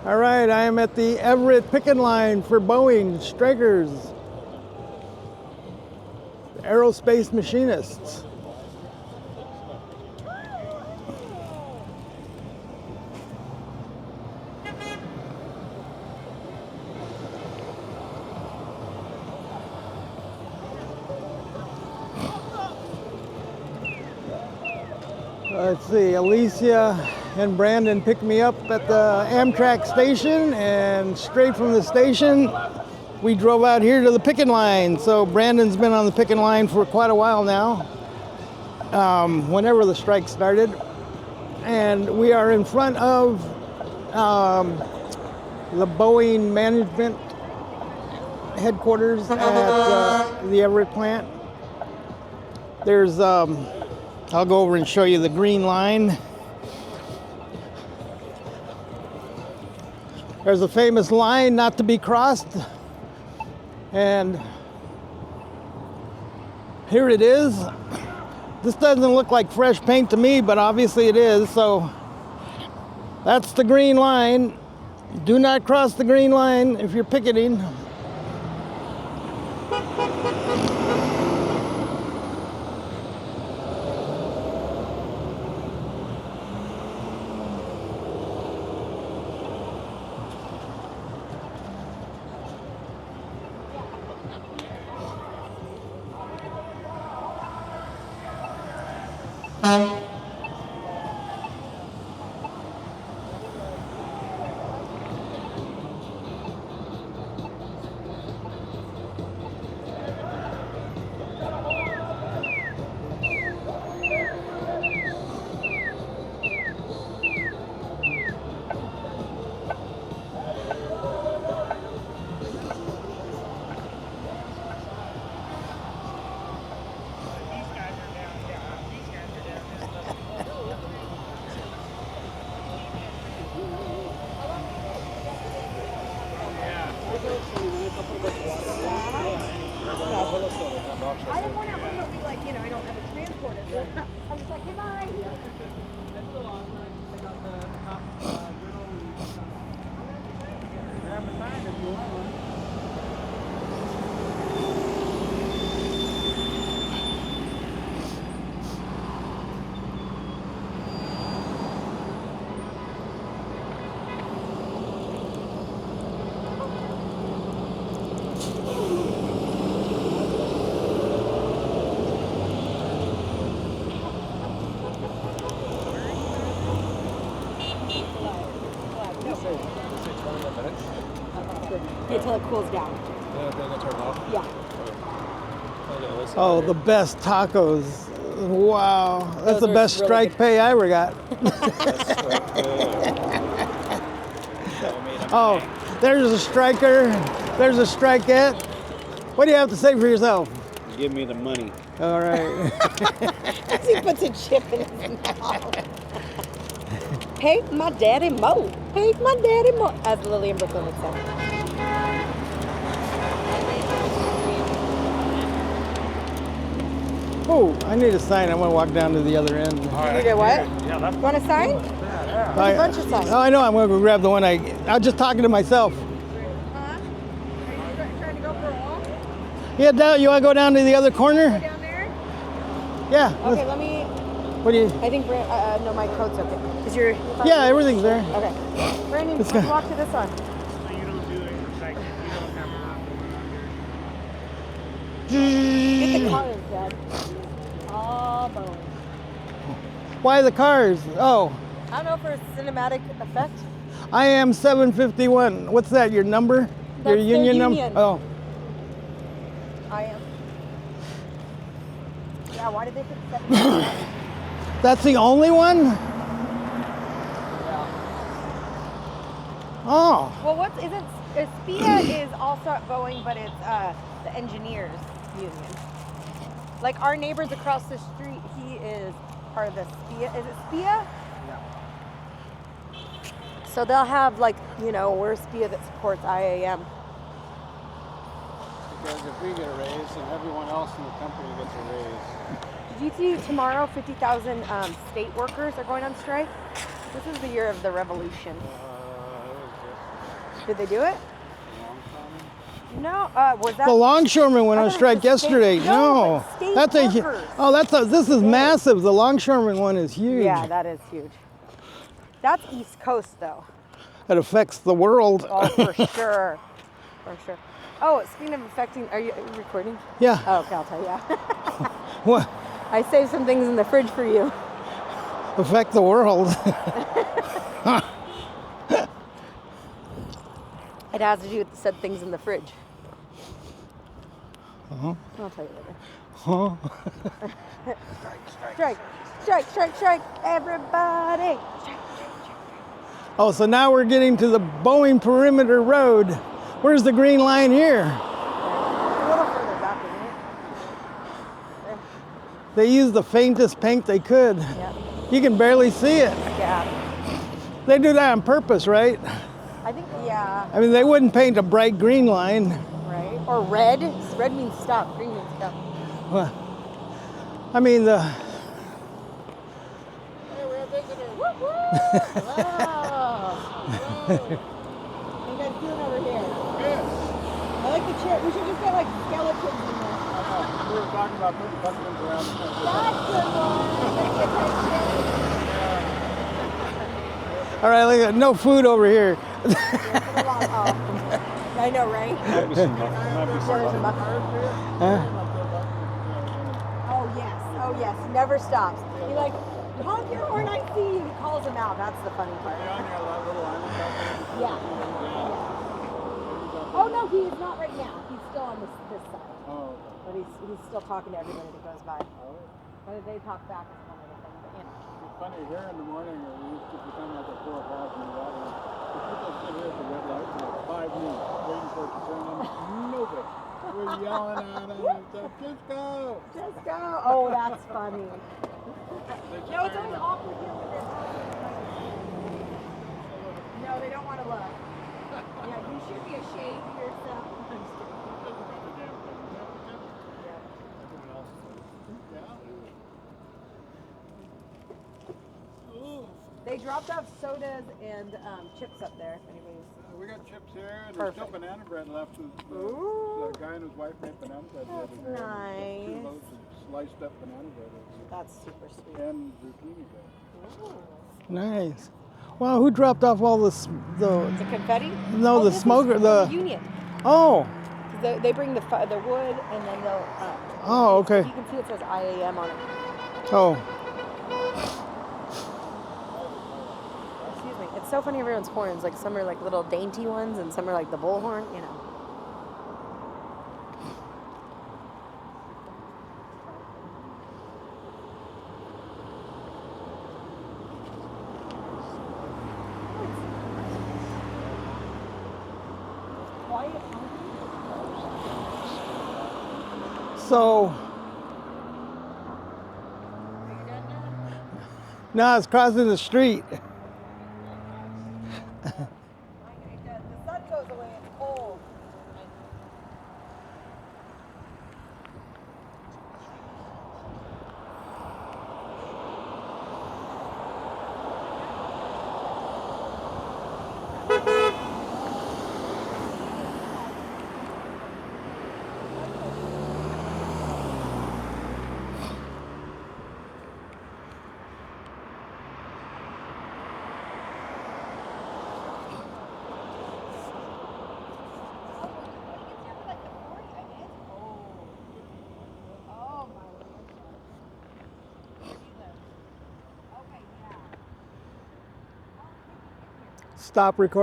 All right, I am at the Everett picket line for Boeing strikers, aerospace machinists. Let's see, Alicia and Brandon picked me up at the Amtrak station, and straight from the station, we drove out here to the picket line. So Brandon's been on the picket line for quite a while now, whenever the strike started. And we are in front of the Boeing management headquarters at the Everett plant. There's I'll go over and show you the green line. There's a famous line not to be crossed. And here it is. This doesn't look like fresh paint to me, but obviously it is. So that's the green line. Do not cross the green line if you're picketing. I didn't want to be like, I don't have a transporter. I was like, goodbye. Until it cools down. Yeah, then it turn off. Yeah. Oh, the best tacos. Wow. That's the best really strike good. pay I ever got. Oh, there's a striker. There's a strikeette. What do you have to say for yourself? Give me the money. All right. As he puts a chip in his mouth. Pay my daddy mo. Pay my daddy mo. As Lily and Brooklyn would say. Oh, I need a sign. I want to walk down to the other end. You need a what? Yeah, that's Want a sign? There's a bunch of signs. Oh, I know. I'm going to go grab the one I was just talking to myself. Huh? Are you trying to go for a walk? Yeah, you want to go down to the other corner? Go down there? Yeah. Okay, let me. What do you? I think no, my coat's okay. Is your? Yeah, everything's there. Okay. Brandon, Let's let's go. walk to this one. So you don't do it like you don't have Get the cars, Dad. All Boeing. Why the cars? Oh, I don't know for a cinematic effect. I am 751. What's that? Your number? Your That's their union number? union. Oh, I am. Yeah, why did they put 7? that's the only one? Yeah. Oh, Well, what isn't SPIA is also at Boeing, but it's the engineers union. Like our neighbors across the street, he is part of the SPIA. Is it SPIA? Yeah. So they'll have like, we're SPIA that supports IAM. Because if we get a raise, then everyone else in the company gets a raise. Did you see tomorrow 50,000 state workers are going on strike? This is the year of the revolution. It was Did they do it? just a long time. No. Was that? The longshoremen went I on thought it strike was the state- yesterday. No, No, but state that's a workers. this is massive. The longshoreman one is huge. Yeah, that is huge. That's East Coast though. It affects the world. Oh, for sure. For sure. Oh, speaking of affecting, are you recording? Yeah. Oh, okay, I'll tell you. What I saved some things in the fridge for you. affect the world? It has to do with the said things in the fridge. Uh-huh. I'll tell you later. Huh? Strike, strike, strike, strike, everybody. Strike. Oh, so now we're getting to the Boeing perimeter road. Where's the green line here? A little further back, isn't it? There. They used the faintest paint they could. Yeah. You can barely see it. Yeah. They do that on purpose, right? I think, yeah. I mean, they wouldn't paint a bright green line. Right. Or red. Red means stop. Green means go. Well, I mean, the Hey, we're a visitor. Woo woo! Wow. What are you guys doing over here? Good. I like the chair. We should just get like skeletons in there. We were talking about putting buttons around the country. That's good one. all right, look at no food over here. I know, right? Might be some buttons. Huh? Oh yes, oh yes, never stops. He like, honk your horn, I see you. He calls him out. That's the funny part. Are you on your little island out there? Yeah. Oh no, he is not right now. He's still on this side, Oh, but he's still talking to everybody that goes by. okay. Whether they talk back is one other thing, but you know. It's funny, here in the morning, we used to become like at 4 o'clock in the morning. The people sit here at the red light for like 5 minutes, waiting for it to turn on. Nobody. We're yelling at them and stuff. Just go! Just go. Oh, that's funny. They No, it's always awkward here with their No, they don't want to look. Yeah, you should be ashamed of yourself. They dropped off sodas and chips up there. If anybody's. We got chips here, and there's still Perfect. banana bread left. Ooh. The guy and his wife made banana bread the other day. That's 2 nice. loaves of sliced up banana bread That's super sweet. and zucchini bread. Ooh. Nice. Well, who dropped off all this? The confetti? No, the this is smoker. from The union. oh, They bring the wood and then they'll. oh, okay. You can see it says IAM on it. Oh, Excuse me. It's so funny everyone's horns. Like some are like little dainty ones and some are like the bullhorn, you know. Quiet. so no, it's crossing the street. The sun goes away. It's cold. Stop recording.